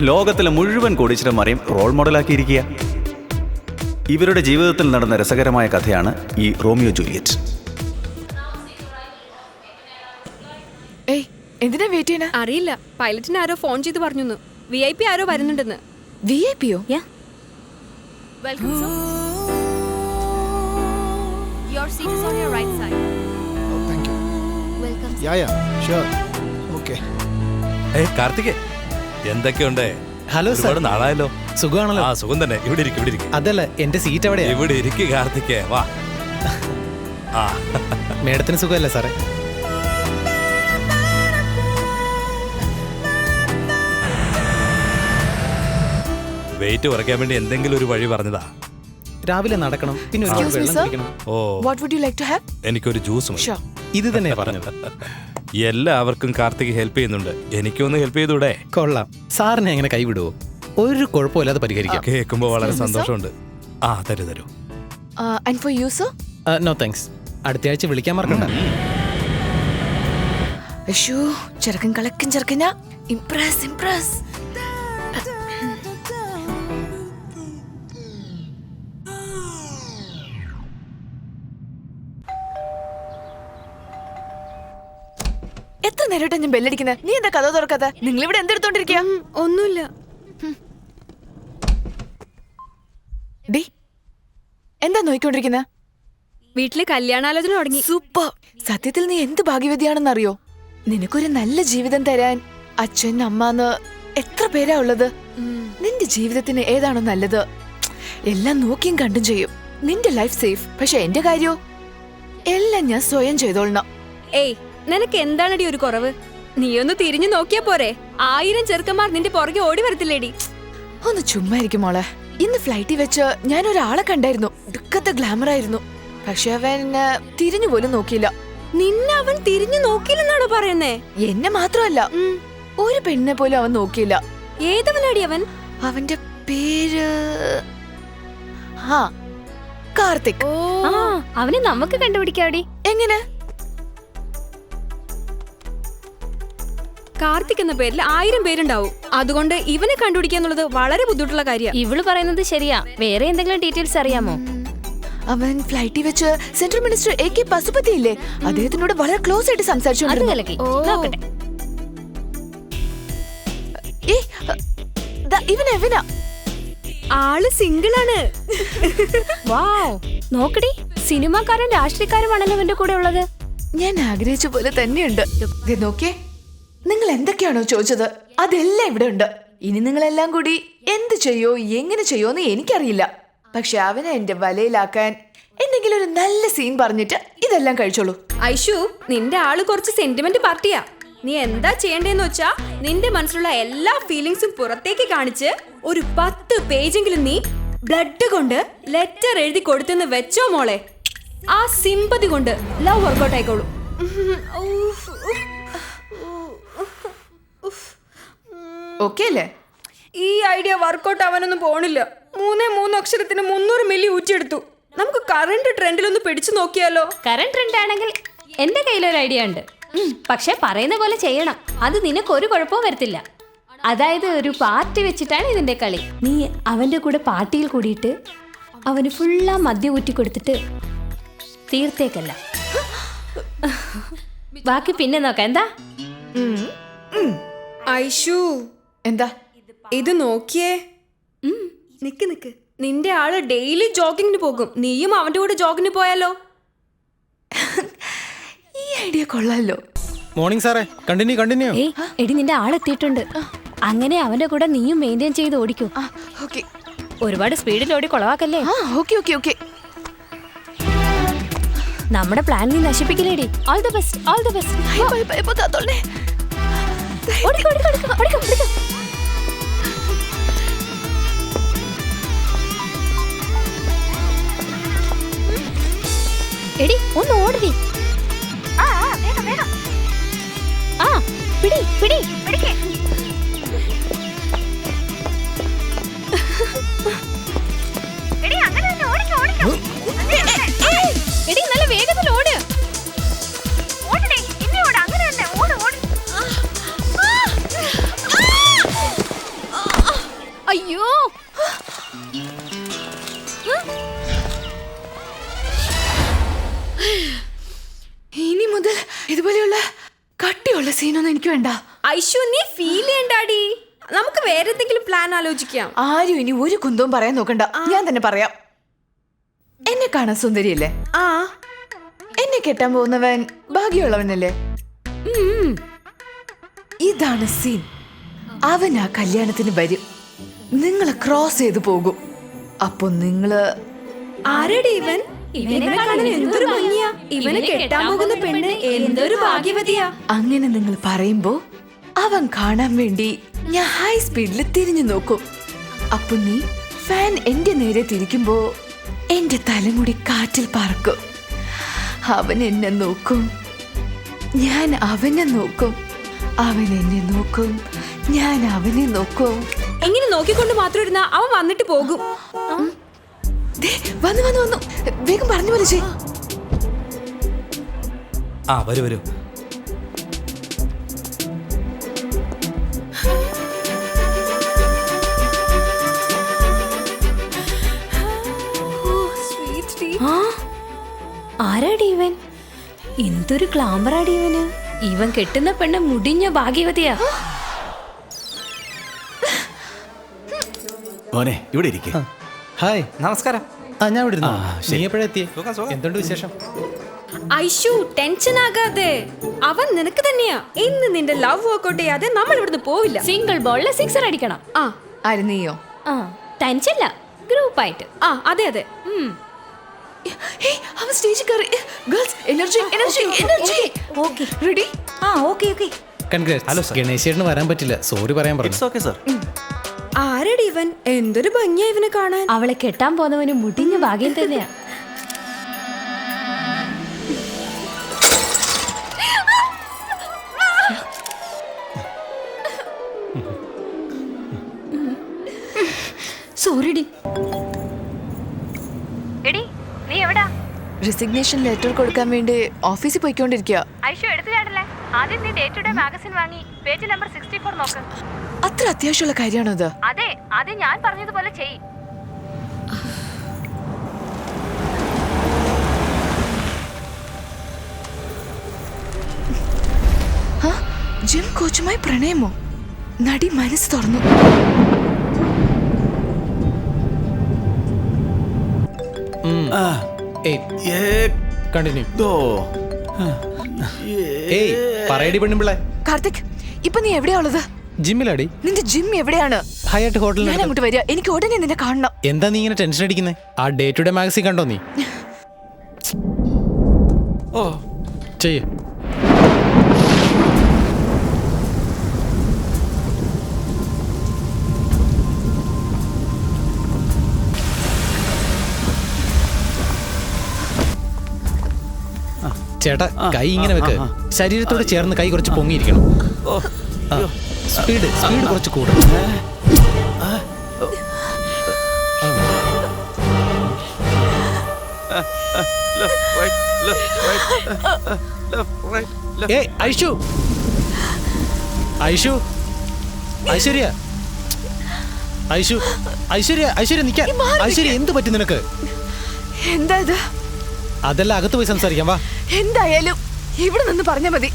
ലോകത്തിലെ മുഴുവൻ കോടീശ്വരന്മാരെയും റോൾ മോഡലാക്കിയിരിക്കുക. ഇവരുടെ ജീവിതത്തിൽ നടന്ന രസകരമായ കഥയാണ് ഈ റോമിയോ ജൂലിയറ്റ്. എന്തിനാ വെയിറ്റ് ചെയ്യണ? അറിയില്ല, പൈലറ്റിന് ആരോ ഫോൺ ചെയ്ത് പറഞ്ഞു VIP ആരോ വരുന്നുണ്ടെന്ന്. VIP-യോ? Welcome sir. Your seat is on your right side. Oh, thank you. Welcome. Yeah, sure. Okay. Karthik, എന്തൊക്കെയുണ്ട്? Hello sir. ഒരുപാട് നാളായല്ലോ. സുഖമാണല്ലോ? ആ, സുഖം തന്നെ. ഇവിടെ ഇരിക്കും. അതല്ല, എന്റെ സീറ്റ് എവിടെയാ? ഇവിടെ ഇരിക്ക് കാർത്തിക്, വാ. ആ, മേഡത്തിന് സുഖമല്ലേ സാറേ? വെയിറ്റ് കുറയ്ക്കാൻ വേണ്ടി എന്തെങ്കിലും ഒരു വഴി പറഞ്ഞതാ. രാവിലെ നടക്കണം, പിന്നെ ഒരു Excuse me, വെള്ളം sir. കുടിക്കണം. ഓ, What would you like to have? എനിക്കൊരു ജ്യൂസ് മതി. Sure. ഇത് തന്നെയാ പറഞ്ഞത്. എല്ലാവർക്കും കാർത്തിക് ഹെൽപ്പ് ചെയ്യുന്നുണ്ട്, എനിക്കൊന്ന് ഹെൽപ്പ് ചെയ്തൂടെ? കൊള്ളാം. സാറിനെ എങ്ങനെ കൈവിടുവോ? ഒരു കുഴപ്പമില്ലാതെ പരിഹരിക്കാം. കേൾക്കുമ്പോ വളരെ Excuse me, sir. സന്തോഷമുണ്ട്. ആ, തരൂ. And for you, sir? No thanks. അടുത്ത ആഴ്ച വിളിക്കാൻ മറക്കണ്ട. അയ്യോ, ചെറുക്കൻ കളക്കൻ ചെറുക്കനാ. ഇംപ്രസ്. എത്ര നേരമായിട്ടാ ഞാൻ ബെല്ലടിക്കുന്നത്? നീ എന്താ കഥ തുറക്കാത്ത? നിങ്ങൾ ഇവിടെ എന്തെടുത്തോണ്ടിരിക്കുക? ഒന്നുമില്ല. ഡി, എന്താ നോയിക്കൊണ്ടിരിക്കുന്ന? വീട്ടില് കല്യാണാലോചന തുടങ്ങി. സൂപ്പർ. സത്യത്തിൽ നീ എന്ത് ഭാഗ്യവതിയാണെന്നറിയോ? നിനക്കൊരു നല്ല ജീവിതം തരാൻ അച്ഛൻ അമ്മന്ന് എത്ര പേരാ ഉള്ളത്. നിന്റെ ജീവിതത്തിന് ഏതാണോ നല്ലത് എല്ലാം നോക്കിയും കണ്ടും ചെയ്യും. നിന്റെ ലൈഫ് സേഫ്. പക്ഷെ എന്റെ കാര്യോ എല്ലാം ഞാൻ സ്വയം ചെയ്തോളണം. ഏയ്, നിനക്ക് എന്താണടി ഒരു കുറവ്? നീ ഒന്ന് തിരിഞ്ഞു നോക്കിയാ പോരെ? 1000 ചെറുക്കന്മാർ നിന്റെ പുറകെ ഓടി വരത്തില്ലേടി? ഒന്ന് ചുമ്മാ ഇരിക്കും മോളെ. ഇന്ന് ഫ്ലൈറ്റിൽ വെച്ച് ഞാൻ ഒരാളെ കണ്ടായിരുന്നു. ദുഃഖത്തെ ഗ്ലാമർ ആയിരുന്നു. പക്ഷെ അവൻ തിരിഞ്ഞു പോലും നോക്കിയില്ല. നിന്നെ അവൻ തിരിഞ്ഞു നോക്കിയില്ലെന്നാണോ പറയുന്നേ? എന്നെ മാത്രമല്ല, ഒരു പെണ്ണിനെ പോലും അവൻ നോക്കിയില്ല. ഏതവനാടി അവൻ? അവന്റെ പേര് കാർത്തിക്. അവനെ നമുക്ക് കണ്ടുപിടിക്കാടി. എങ്ങനെ? കാർത്തിക് എന്ന പേരിൽ 1000 പേരുണ്ടാവും. അതുകൊണ്ട് ഇവനെ കണ്ടുപിടിക്കാന്നുള്ളത് വളരെ ബുദ്ധിമുട്ടുള്ള കാര്യമാണ്. ഇവള് പറയുന്നത് ശരിയാ. വേറെ എന്തെങ്കിലും ഡീറ്റെയിൽസ് അറിയാമോ? അവൻ ഫ്ലൈറ്റിൽ വെച്ച് സെൻട്രൽ മിനിസ്റ്റർ AK പശുപതി ഇല്ലേ, അദ്ദേഹത്തിനോട് വളരെ ക്ലോസ് ആയിട്ട് സംസാരിച്ചു. ഇവനാ ആള് സിംഗിളാണ്. വാവ്, നോക്കടി, സിനിമാക്കാരും രാഷ്ട്രീയക്കാരുമാണല്ലോ ഇവന്റെ കൂടെ ഉള്ളത്. ഞാൻ ആഗ്രഹിച്ച പോലെ തന്നെയുണ്ട്. നോക്കിയേ, നിങ്ങൾ എന്തൊക്കെയാണോ ചോദിച്ചത് അതെല്ലാം ഇവിടെ ഉണ്ട്. ഇനി നിങ്ങളെല്ലാം കൂടി എന്ത് ചെയ്യോ എങ്ങനെ ചെയ്യോന്ന് എനിക്കറിയില്ല. പക്ഷെ അവനെ എന്റെ വലയിലാക്കാൻ എന്തെങ്കിലും ഒരു നല്ല സീൻ പറഞ്ഞിട്ട് ഇതെല്ലാം കഴിച്ചോളൂ. ഐഷു, നിന്റെ ആള് കുറച്ച് സെന്റിമെന്റ് പാർട്ടിയാ. നീ എന്താ ചെയ്യേണ്ടതെന്ന് വെച്ചാ നിന്റെ മനസ്സിലുള്ള എല്ലാ ഫീലിങ്സും പുറത്തേക്ക് കാണിച്ച് ഒരു 10 പേജെങ്കിലും നീ ബ്ലഡ് കൊണ്ട് ലെറ്റർ എഴുതി കൊടുത്തെന്ന് വെച്ചോ മോളെ. ആ സിമ്പതി കൊണ്ട് ലവ് വർക്കൗട്ട് ആയിക്കോളൂ. ഓക്കെ അല്ലേ? ഈ ഐഡിയ വർക്കൗട്ട് ആവാനൊന്നും പോണില്ല. 3 അക്ഷരത്തിന് 300 മില്ലി ഊറ്റിയെടുത്തു. നമുക്ക് കറണ്ട് ട്രെൻഡിലൊന്ന് പിടിച്ചു നോക്കിയാലോ? കറന്റ് ട്രെൻഡ് ആണെങ്കിൽ എന്റെ കയ്യിലൊരു ഐഡിയ ഉണ്ട്. പക്ഷെ പറയുന്ന പോലെ ചെയ്യണം. അത് നിനക്ക് ഒരു കുഴപ്പവും വരത്തില്ല. അതായത് ഒരു പാർട്ടി വെച്ചിട്ടാണ് ഇതിന്റെ കളി. നീ അവന്റെ കൂടെ പാർട്ടിയിൽ കൂടിയിട്ട് അവന് ഫുള്ളാ മദ്യം ഊറ്റി കൊടുത്തിട്ട് തീർത്തേക്കല്ല, ബാക്കി പിന്നെ നോക്കാം. എന്താ? ഐഷു, എന്താ ഇത് നോക്കിയേ. നിക്ക് നിന്റെ ആള് ഡെയിലി ജോഗിങ്ങിന് പോകും. നീയും അവന്റെ കൂടെ ജോഗിന് പോയാലോ? ഈ ഐഡിയ കൊള്ളാലോ. മോർണിംഗ് സാറേ, കണ്ടിന്യൂ. ഏയ് എടി, നിന്റെ ആളെത്തിയിട്ടുണ്ട്. അങ്ങനെ അവന്റെ കൂടെ നീയും മെയിൻറ്റെയിൻ ചെയ്ത് ഓടിക്കൂ. ഓക്കെ. ഒരുപാട് സ്പീഡിൽ ഓടി കൊളവാക്കല്ലേ. ഓക്കെ. നമ്മുടെ പ്ലാൻ നീ നശിപ്പിക്കില്ലേടി. All the best. എടി, ഒന്ന് ഓടി. ആ, പിടി. എടി, നല്ല വേഗത്തിൽ ഓട്. ഓടണേ, ഇനി ഓട്, അങ്ങനെ തന്നെ ഓട്. അയ്യോ ഇനി മുതൽ ഇതുപോലെയുള്ള കട്ടിയുള്ള സീനൊന്നും എനിക്ക് വേണ്ട. ഐഷു നീ ഫീൽ ചെയ്യണ്ടാടി. നമുക്ക് വേറെ എന്തെങ്കിലും പ്ലാൻ ആലോചിക്കാം. ആരും ഇനി ഒരു കുന്തവും പറയാൻ നോക്കണ്ട, ഞാൻ തന്നെ പറയാം. എന്നെ കാണാൻ സുന്ദരിയല്ലേ? ആ എന്നെ കെട്ടാൻ പോകുന്നവൻ ഭാഗ്യമുള്ളവനല്ലേ? ഇതാണ് സീൻ. അവൻ ആ കല്യാണത്തിന് വരും, നിങ്ങളെ ക്രോസ് ചെയ്ത് പോകും. അപ്പൊ നിങ്ങള് ആരടി ഇവൻ? ഇവനെ കാണാൻ എന്തൊരു ഭംഗിയാ. ഇവനെ കെട്ടാൻ പോകുന്ന പെണ്ണ് എന്തൊരു ഭാഗ്യവതിയാ. അങ്ങനെ നിങ്ങൾ പറയുമ്പോ അവൻ കാണാൻ വേണ്ടി ഞാൻ ഹൈ സ്പീഡിൽ തിരിഞ്ഞു നോക്കും. അപ്പൊ നീ ഫാൻ എന്റെ നേരെ തിരിക്കുമ്പോ എന്റെ തലമുടി കാറ്റിൽ പറക്കും. അവൻ എന്നെ നോക്കും, ഞാൻ അവനെ നോക്കും. അവൻ എന്നെ നോക്കും, ഞാൻ അവനെ നോക്കും. എങ്ങനെ നോക്കിക്കൊണ്ട് മാത്രം ഇരുന്നാ അവൻ വന്നിട്ട് പോകും. ദേ, വന്നു വന്നു വന്നു, വേഗം പറഞ്ഞു പോലെ ചെയ്. ആ വരൂ വരൂ. ആരാടി ഇവൻ? എന്തൊരു ഗ്ലാമറാടി ഇവന്. ഇവൻ കെട്ടുന്ന പെണ്ണ് മുടിഞ്ഞ ഭാഗ്യവതിയാ. മോനെ ഇവിടെ ഇരിക്കേ. ഹായ്. നമസ്കാരം. ഞാൻ ഇവിടെ ഇരുന്നു. ശരി. നീ എപ്പോഴെത്തിയേ? സുഖം, സുഖം. എന്തുണ്ട് വിശേഷം? ഐഷു ടെൻഷൻ ആകാതെ. അവൻ നിനക്ക് തന്നെയാ. ഇന്ന് നിന്റെ ലവ് വർക്ക്ഔട്ട് ചെയ്യാതെ നമ്മൾ ഇവിടുന്ന് പോവില്ല. സിംഗിൾ ബോളില് സിക്സർ അടിക്കണം. ആ ആര്, നീയോ? ആ തനിച്ചല്ല, ഗ്രൂപ്പായിട്ട്. ആ അതെ അതെ. അവൻ സ്റ്റേജിൽ കയറി. Girls, energy energy energy. Okay ready? ആ okay okay. Congrats. Hello sir. ഗണേശേട്ടന് വരാൻ പറ്റില്ല, സോറി പറയാൻ പറഞ്ഞു. It's okay sir. ആരടി ഇവൻ? എന്തൊരു ഭംഗിയാ ഇവനെ കാണാൻ. അവളെ കെട്ടാൻ പോകുന്നവന് മുടിഞ്ഞ ഭാഗ്യം തന്നെയാ. സോറിടി. എടി നീ എവിടാ? റെസിഗ്നേഷൻ ലെറ്റർ കൊടുക്കാൻ വേണ്ടി ഓഫീസിൽ പോയിക്കൊണ്ടിരിക്കുക. ഐഷു എടുത്തു ചാടല്ലേ? ആദ്യം നീ ഡേ ടു ഡേ മാഗസിൻ വാങ്ങി പേജ് നമ്പർ 64 നോക്ക്. അത്ര അത്യാവശ്യമുള്ള കാര്യമാണോ ഇത്? അതെ, അത് ഞാൻ പറഞ്ഞതുപോലെ ചെയ്. ജിം കോച്ചുമായി പ്രണയമോ? നടി മനസ്സ് തുറന്നു. കണ്ടിന്യൂ. ദോ. ഏയ് പറയടി പെണ്ണുമ്പിള്ളേ. കാർത്തിക്, ഇപ്പൊ നീ എവിടെയാ ഉള്ളത്? ജിമ്മിലാടി. നിന്റെ ജിം എവിടെയാണ്? ഹയാട്ട് ഞാൻ ഹോട്ടലിൽ. അങ്ങോട്ട് വരിക, എനിക്ക് ഉടനെ നിന്നെ കാണണം. എന്താ നീ ഇങ്ങനെ ടെൻഷൻ അടിക്കുന്നേ? ആ ഡേ ടു ഡേ മാഗസിൻ കണ്ടോ നീ? ഓ ചെയ്യ്. ചേട്ടാ കൈ ഇങ്ങനെ വെക്ക്. ശരീരത്തോട് ചേർന്ന് കൈ കുറച്ച് പൊങ്ങിയിരിക്കണം. സ്പീഡ് സ്പീഡ് കുറച്ച് കൂടും. ഏയ് ഐഷു, ഐഷു, ഐശ്വര്യ, ഐഷു, ഐശ്വര്യ, ഐശ്വര്യ നിൽക്കാൻ. ഐശ്വര്യ എന്ത് പറ്റി നിനക്ക്? എന്താ ഇത്? അതെല്ലാം അകത്ത് പോയി സംസാരിക്കാം വാ. എന്തായാലും ഇവിടെ നിന്ന് പറഞ്ഞാ മതി.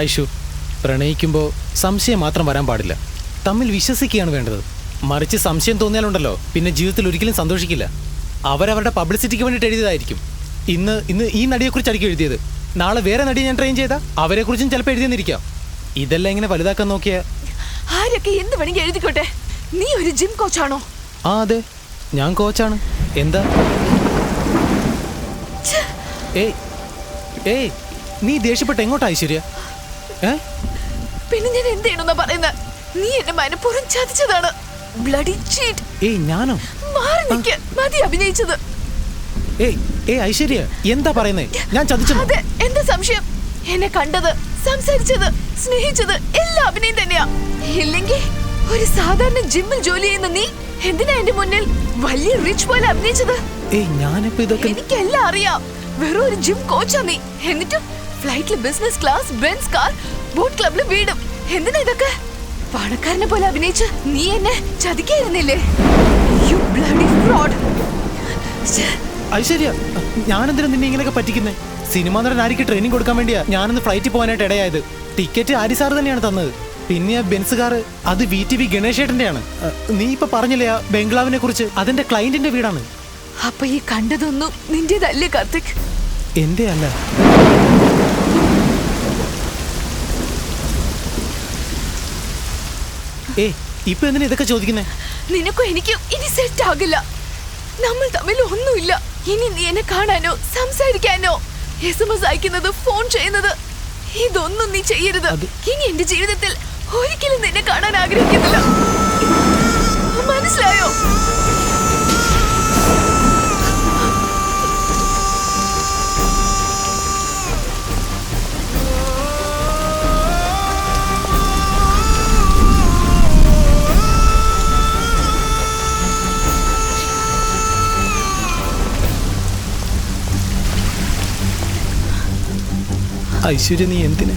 ഐഷു, പ്രണയിക്കുമ്പോൾ സംശയം മാത്രം വരാൻ പാടില്ല, തമ്മിൽ വിശ്വസിക്കുകയാണ് വേണ്ടത്. മറിച്ച് സംശയം തോന്നിയാലുണ്ടല്ലോ പിന്നെ ജീവിതത്തിൽ ഒരിക്കലും സന്തോഷിക്കില്ല. അവരവരുടെ പബ്ലിസിറ്റിക്ക് വേണ്ടിയിട്ട് എഴുതിയതായിരിക്കും. ഇന്ന് ഇന്ന് ഈ നടിയെക്കുറിച്ചായിരിക്കും എഴുതിയത്, നാളെ വേറെ നടിയെ ഞാൻ ട്രെയിൻ ചെയ്താൽ അവരെക്കുറിച്ചും ചിലപ്പോൾ എഴുതിയെന്നിരിക്കാം. ഇതെല്ലാം ഇങ്ങനെ വലുതാക്കാൻ നോക്കിയാ ആരൊക്കെ എന്ത് വേണമെങ്കിൽ എഴുതിക്കോട്ടെ. നീ ഒരു ജിം കോച്ചാണോ? ആ അതെ, ഞാൻ കോച്ചാണ്. എന്താ? ഏയ് ഏയ് നീ ദേഷ്യപ്പെട്ട എങ്ങോട്ടാ ഐശ്വര്യ? പിന്നെ ഞാൻ എന്ത് ചെയ്യണമെന്നാ പറയുന്നത്? നീ എന്നെ മനഃപൂർവ്വം ചതിച്ചതാണ്. Bloody cheat. ഏയ് ഞാനോ? മാറി നിൽക്ക്, മതി അഭിനയിച്ചത്. ഏയ് ഏയ് ഐശ്വര്യ എന്താ പറയുന്നേ? ഞാൻ ചതിച്ചു? അതെ, എന്താ സംശയം? എന്നെ കണ്ടത്, സംസാരിച്ചത്, സ്നേഹിച്ചത് എല്ലാം അഭിനയം തന്നെയാ. ഇല്ലെങ്കിൽ ഒരു സാധാരണ ജിമ്മിൽ ജോലി ചെയ്യുന്ന നീ എന്തിനാ എന്റെ മുന്നിൽ വലിയ റിച്ച് പോലെ അഭിനയിച്ചത്? ഏയ് ഞാനിപ്പോ ഇതൊക്കെ എനിക്കെല്ലാം അറിയാം. വെറും ഒരു ജിം കോച്ചാ നീ. എന്നിട്ട് ഫ്ലൈറ്റില് business class, Benz car, boat ക്ലബില് വീടും. എന്തിനാ ഇതൊക്കെ? പണക്കാരനെ പോലെ അഭിനയിച്ച് നീ എന്നെ ചതിക്കായിരുന്നില്ലേ? You bloody fraud. ഐശ്വര്യ, ഞാനെന്തിനാ നിന്നെ ഇങ്ങനെയൊക്കെ പറ്റിക്കുന്നേ? സിനിമാ നടൻ ആര്യക്ക് ട്രെയിനിങ് കൊടുക്കാൻ വേണ്ടിയാ ഞാനൊന്ന് ഫ്ലൈറ്റിൽ പോകാനായിട്ട് ഇടയായത്. ടിക്കറ്റ് ആര്യ സാർ തന്നെയാണ് തന്നത്. പിന്നെ ആ ബെൻസ് കാർ അത് VTV ഗണേശേട്ടന്റെയാണ്. നീ ഇപ്പൊ പറഞ്ഞില്ലേ ആ ബംഗ്ലാവിനെ കുറിച്ച്, അതെന്റെ ക്ലയന്റിന്റെ വീടാണ്. അപ്പൊ ഈ കണ്ടതൊന്നും നിന്റേതല്ലേ കാർത്തിക്? എന്റെ അല്ല. ഇപ്പൊ എന്തിനാ ഇതൊക്കെ ചോദിക്കുന്നേ? നിനക്കും എനിക്കും ഇനി സെറ്റ് ആകില്ല. നമ്മൾ തമ്മിൽ ഒന്നുമില്ല. ഇനി നീ എന്നെ കാണാനോ സംസാരിക്കാനോ SMS അയക്കുന്നത്, ഫോൺ ചെയ്യുന്നത്, ഇതൊന്നും നീ ചെയ്യരുത്. ഇനി എന്റെ ജീവിതത്തിൽ ഒരിക്കലും നിന്നെ കാണാൻ ആഗ്രഹിക്കുന്നില്ല. മനസ്സിലായോ? ഐശ്വര്യ, നീ എന്തിന്?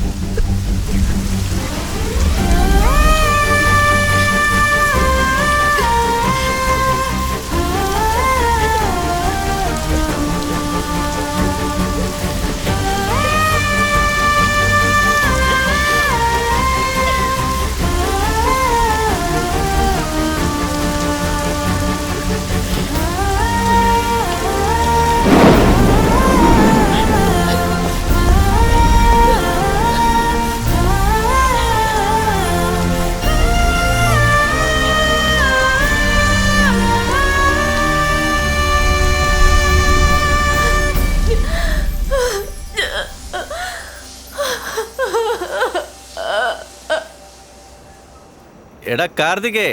എടാ കാർത്തികേ,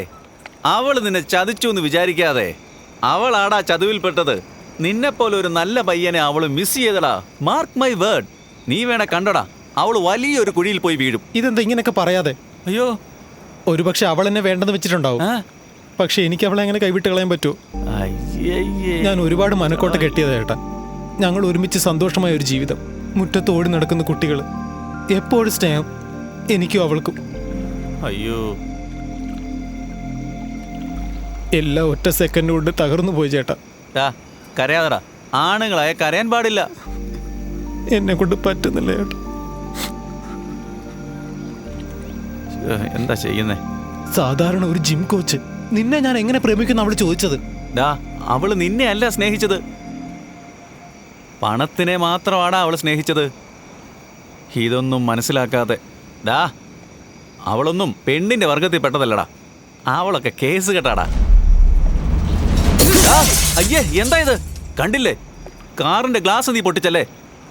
അവൾ നിന്നെ ചതിച്ചു എന്ന് വിചാരിക്കാതെ. അവളാടാ ചതുവിൽപ്പെട്ടത്. നിന്നെപ്പോലെ ഒരു നല്ല പയ്യനെ അവള് മിസ് ചെയ്തടാ. Mark my word. നീ വേണേ കണ്ടടാ, അവൾ വലിയൊരു കുഴിയിൽ പോയി വീഴും. ഇതെന്താ ഇങ്ങനെയൊക്കെ പറയാതെ? അയ്യോ, ഒരുപക്ഷെ അവൾ എന്നെ വേണ്ടെന്ന് വെച്ചിട്ടുണ്ടാവും. പക്ഷെ എനിക്ക് അവളെ എങ്ങനെ കൈവിട്ട് കളയാൻ പറ്റുമോ? ഞാൻ ഒരുപാട് മനക്കോട്ട കെട്ടിയതാ ചേട്ടാ. ഞങ്ങൾ ഒരുമിച്ച് സന്തോഷമായ ഒരു ജീവിതം, മുറ്റത്ത് ഓടി നടക്കുന്ന കുട്ടികൾ, എപ്പോഴും സ്നേഹം എനിക്കും അവൾക്കും. അയ്യോ, എല്ലാം ഒറ്റ സെക്കൻഡ് കൊണ്ട് തകർന്നു പോയി ചേട്ടാ. കരയാതടാ. ആണുങ്ങളായ കരയാൻ പാടില്ല. എന്നെ കൊണ്ട് പറ്റുന്നില്ല ചേട്ടാ. എന്താ ചെയ്യുന്നേ? സാധാരണ ഒരു ജിം കോച്ച് നിന്നെ ഞാൻ എങ്ങനെ പ്രേമിക്കുന്ന അവള് ചോദിച്ചത്. അവള് നിന്നെ അല്ല സ്നേഹിച്ചത്, പണത്തിനെ മാത്രമാണ് അവൾ സ്നേഹിച്ചത്. ഇതൊന്നും മനസ്സിലാക്കാതെ അവളൊന്നും പെണ്ണിന്റെ വർഗത്തിൽ പെട്ടതല്ലടാ. അവളൊക്കെ കേസ് കേട്ടാടാ. അയ്യേ, എന്താ ഇത്? കണ്ടില്ലേ, കാറിന്റെ ഗ്ലാസ് നീ പൊട്ടിച്ചല്ലേ?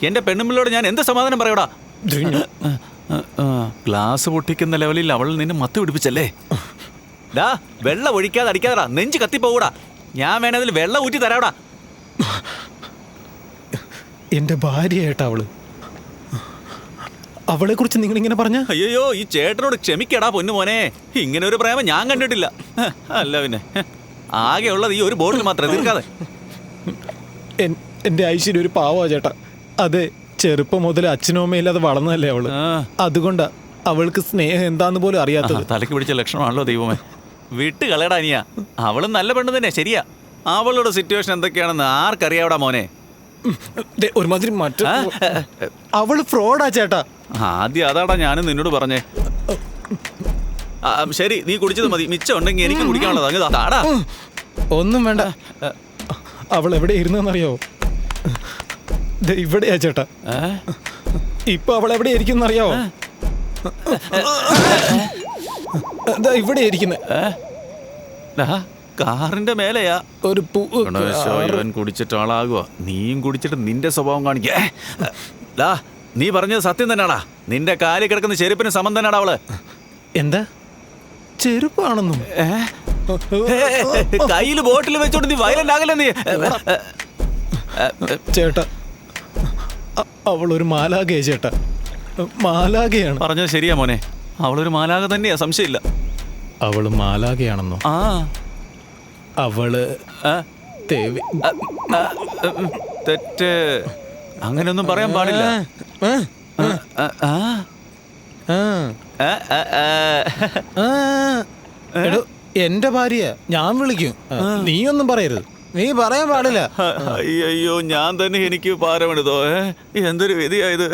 എന്റെ പെണ്ണുമ്പിള്ളോട് ഞാൻ എന്ത് സമാധാനം പറയൂടാ? ഗ്ലാസ് പൊട്ടിക്കുന്ന ലെവലിൽ അവൾ നിന്നെ മത്ത് പിടിപ്പിച്ചല്ലേ? വെള്ളം ഒഴിക്കാതെ അടിക്കാതെടാ, നെഞ്ച് കത്തിപ്പോകൂടാ. ഞാൻ വേണതിൽ വെള്ളം ഊറ്റി തരാടാ. എന്റെ ഭാര്യയായിട്ടാ അവള്. അവളെ കുറിച്ച് നിങ്ങൾ ഇങ്ങനെ പറഞ്ഞ? അയ്യോ, ഈ ചേട്ടനോട് ക്ഷമിക്കടാ പൊന്നു മോനെ. ഇങ്ങനെ ഒരു പ്രേമം ഞാൻ കണ്ടിട്ടില്ല. അല്ല പിന്നെ, ആകെ ഉള്ളത് ഈ ഒരു ബോട്ടിൽ മാത്രമേ തീർക്കാതെ. എന്റെ ഐശ്വര്യ ഒരു പാവാ ചേട്ടാ. അതെ, ചെറുപ്പം മുതൽ അച്ഛനും അമ്മയില്ലാതെ വളർന്നതല്ലേ അവള്. അതുകൊണ്ടാ അവൾക്ക് സ്നേഹം എന്താന്ന് പോലും അറിയാത്തത്. തലയ്ക്ക് പിടിച്ച ലക്ഷണമാണല്ലോ ദൈവമേ. വിട്ട് കളയടാ നീയാ. അവളും നല്ല പെണ്ണ് തന്നെ, ശരിയാ. അവളുടെ സിറ്റുവേഷൻ എന്തൊക്കെയാണെന്ന് ആർക്കറിയാവടാ മോനെ. ഒരുമാതിരി അവള് ഫ്രോഡാ ചേട്ടാ. ആദ്യം അതാടാ ഞാനും നിന്നോട് പറഞ്ഞേ. ശരി, നീ കുടിച്ചത് മതി. മിച്ചം ഉണ്ടെങ്കിൽ എനിക്ക് കുടിക്കാനുള്ളതാ. ഒന്നും വേണ്ട. അവൾ എവിടെ ഇരുന്നറിയോ? ഇവിടെയാ ചേട്ടാ. ഇപ്പൊ അവൾ എവിടെ ഇരിക്കുന്ന അറിയാവോ? ഇവിടെ ഇരിക്കുന്ന കാറിന്റെ മേലെയാ. ഒരു ഇവൻ കുടിച്ചിട്ട് ആളാകുക. നീയും കുടിച്ചിട്ട് നിന്റെ സ്വഭാവം കാണിക്കേ. നീ പറഞ്ഞത് സത്യം തന്നെയാടാ. നിന്റെ കാലിൽ കിടക്കുന്ന ചെരുപ്പിന് സമം തന്നെയാടാ അവള്. എന്താ ചെരുപ്പാണെന്നും? കയ്യില് ബോട്ടിൽ വെച്ചോണ്ട് നീ വയലന്റ് ആകല്ലേ നീ? ചേട്ടാ, അവളൊരു മാലാഖയാ ചേട്ടാ. മാലാഖയാണ്. പറഞ്ഞത് ശരിയാ മോനെ, അവളൊരു മാലാഖ തന്നെയാ, സംശയമില്ല. അവള് മാലാഖയാണെന്നോ? അവള് തെറ്റ്. അങ്ങനെയൊന്നും പറയാൻ പാടില്ല. ആ. ആ. എടോ, എന്റെ ഭാര്യ ഞാൻ വിളിക്കും. നീ ഒന്നും പറയരുത്. നീ പറയാൻ പാടില്ല. അയ്യോ ഞാൻ തന്നെ എനിക്ക് പാരമെടുത്തോ. എന്തൊരു വിധിയായത്.